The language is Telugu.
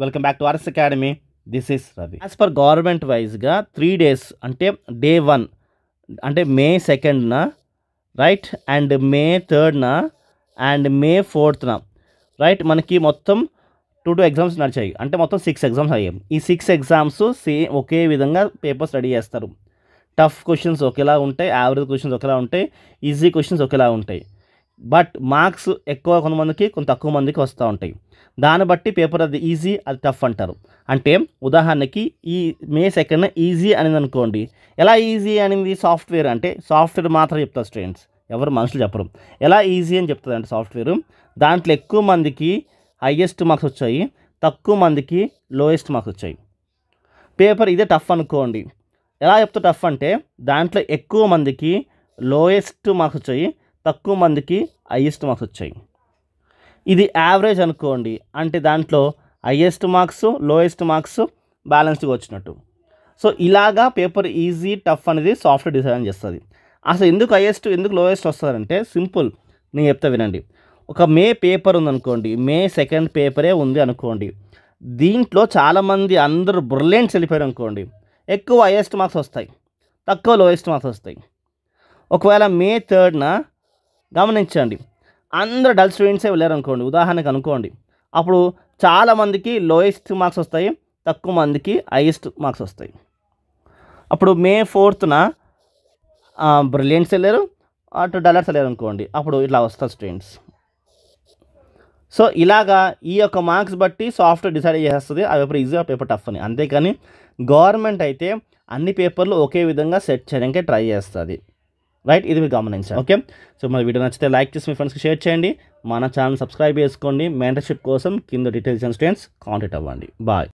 Welcome back to RS academy. This is Ravi. As per government వైజ్గా 3 days అంటే డే 1 అంటే మే 2న రైట్, అండ్ మే 3న అండ్ మే 4న రైట్, మనకి మొత్తం 2 ఎగ్జామ్స్ నడిచాయి. అంటే మొత్తం 6 ఎగ్జామ్స్ అయ్యాయి. ఈ 6 ఎగ్జామ్స్ ఒకే విధంగా పేపర్స్ రెడీ చేస్తారు. టఫ్ క్వశ్చన్స్ ఒకేలా ఉంటాయి, యావరేజ్ క్వశ్చన్స్ ఒకేలా ఉంటాయి, ఈజీ క్వశ్చన్స్ ఒకేలా ఉంటాయి. బట్ మార్క్స్ ఎక్కువ కొంతమందికి కొంత తక్కువ మందికి వస్తూ ఉంటాయి. దాన్ని బట్టి పేపర్ అది ఈజీ అది టఫ్ అంటారు. అంటే ఉదాహరణకి ఈ మే 2న ఈజీ అనేది అనుకోండి. ఎలా ఈజీ అనేది సాఫ్ట్వేర్ అంటే సాఫ్ట్వేర్ మాత్రం చెప్తారు స్టూడెంట్స్, ఎవరు మనుషులు చెప్పరు. ఎలా ఈజీ అని చెప్తుంది అంటే సాఫ్ట్వేర్, దాంట్లో ఎక్కువ మందికి హైయెస్ట్ మార్క్స్ వచ్చాయి, తక్కువ మందికి లోయెస్ట్ మార్క్స్ వచ్చాయి. పేపర్ ఇదే టఫ్ అనుకోండి. ఎలా చెప్తా టఫ్ అంటే దాంట్లో ఎక్కువ మందికి లోయెస్ట్ మార్క్స్ వచ్చాయి, తక్కువ మందికి హైయెస్ట్ మార్క్స్ వచ్చాయి. ఇది యావరేజ్ అనుకోండి, అంటే దాంట్లో హైయెస్ట్ మార్క్స్ లోయెస్ట్ మార్క్స్ బ్యాలెన్స్డ్గా వచ్చినట్టు. సో ఇలాగా పేపర్ ఈజీ టఫ్ అనేది సాఫ్ట్వేర్ డిజైన్ చేస్తుంది. అసలు ఎందుకు హైయెస్ట్ ఎందుకు లోయెస్ట్ వస్తారంటే సింపుల్, నేను చెప్తా వినండి. ఒక మే పేపర్ ఉందనుకోండి, మే 2nd పేపరే ఉంది అనుకోండి. దీంట్లో చాలామంది అందరూ బ్రిలియంట్స్ వెళ్ళిపోయారు అనుకోండి, ఎక్కువ హైయెస్ట్ మార్క్స్ వస్తాయి, తక్కువ లోయెస్ట్ మార్క్స్ వస్తాయి. ఒకవేళ మే 3న గమనించండి, అందరు డల్ స్టూడెంట్సే వెళ్ళారు అనుకోండి, ఉదాహరణకు అనుకోండి, అప్పుడు చాలామందికి లోయెస్ట్ మార్క్స్ వస్తాయి, తక్కువ మందికి హైయెస్ట్ మార్క్స్ వస్తాయి. అప్పుడు మే 4న బ్రిలియంట్స్ వెళ్ళారు, అటు డల్లర్స్ వెళ్ళారు అనుకోండి, అప్పుడు ఇట్లా వస్తారు స్టూడెంట్స్. సో ఇలాగా ఈ యొక్క మార్క్స్ బట్టి సాఫ్ట్వేర్ డిసైడ్ చేస్తుంది ఆ పేపర్ ఈజీ ఆ పేపర్ టఫ్ అని. అంతేకాని గవర్నమెంట్ అయితే అన్ని పేపర్లు ఒకే విధంగా సెట్ చేయడానికి ట్రై చేస్తుంది. రైట్, ఇది మీరు గమనించాలి. ఓకే, సో మన వీడియో నచ్చితే లైక్ చేసి మీ ఫ్రెండ్స్కి షేర్ చేయండి. మన ఛానల్ సబ్స్క్రైబ్ చేసుకోండి. మెంటర్షిప్ కోసం కింద డీటెయిల్స్ అండ్ స్టూడెంట్స్ కాంటాక్ట్ అవ్వండి. బాయ్.